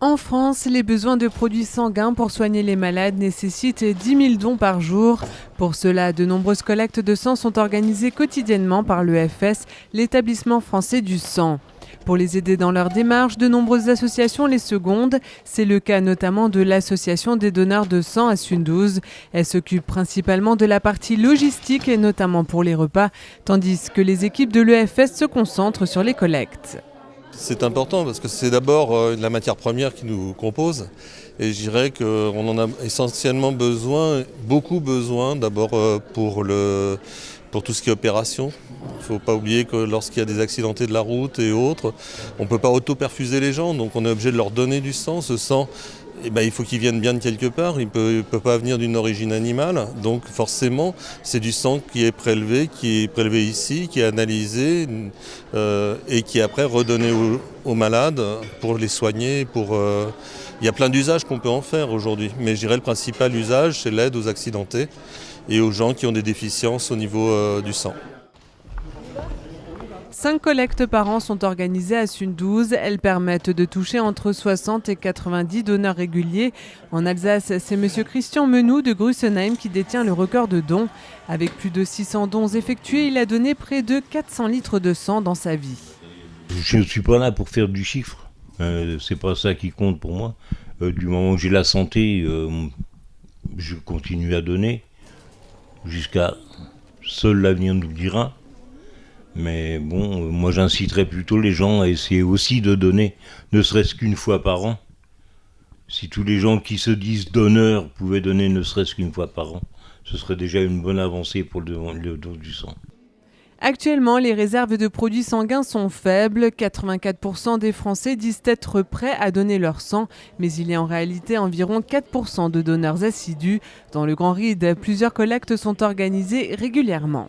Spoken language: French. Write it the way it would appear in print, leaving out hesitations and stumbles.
En France, les besoins de produits sanguins pour soigner les malades nécessitent 10 000 dons par jour. Pour cela, de nombreuses collectes de sang sont organisées quotidiennement par l'EFS, l'établissement français du sang. Pour les aider dans leur démarche, de nombreuses associations les secondent. C'est le cas notamment de l'association des donneurs de sang à Sundouze. Elle s'occupe principalement de la partie logistique et notamment pour les repas, tandis que les équipes de l'EFS se concentrent sur les collectes. C'est important parce que c'est d'abord la matière première qui nous compose et je dirais qu'on en a essentiellement besoin, beaucoup besoin d'abord pour tout ce qui est opération. Il ne faut pas oublier que lorsqu'il y a des accidentés de la route et autres, on ne peut pas auto-perfuser les gens, donc on est obligé de leur donner du sang. Ce sang, il faut qu'il vienne bien de quelque part, il ne peut pas venir d'une origine animale. Donc forcément, c'est du sang qui est prélevé ici, qui est analysé et qui est après redonné aux malades pour les soigner. Il y a plein d'usages qu'on peut en faire aujourd'hui, mais je dirais le principal usage, c'est l'aide aux accidentés et aux gens qui ont des déficiences au niveau du sang. 5 collectes par an sont organisées à Sundouze. Elles permettent de toucher entre 60 et 90 donneurs réguliers. En Alsace, c'est M. Christian Menou de Grussenheim qui détient le record de dons. Avec plus de 600 dons effectués, il a donné près de 400 litres de sang dans sa vie. Je ne suis pas là pour faire du chiffre. C'est pas ça qui compte pour moi. Du moment où j'ai la santé, je continue à donner. Jusqu'à seul l'avenir nous le dira. Mais bon, moi j'inciterais plutôt les gens à essayer aussi de donner, ne serait-ce qu'une fois par an. Si tous les gens qui se disent donneurs pouvaient donner ne serait-ce qu'une fois par an, ce serait déjà une bonne avancée pour le don du sang. Actuellement, les réserves de produits sanguins sont faibles. 84% des Français disent être prêts à donner leur sang, mais il y a en réalité environ 4% de donneurs assidus. Dans le Grand Ride, plusieurs collectes sont organisées régulièrement.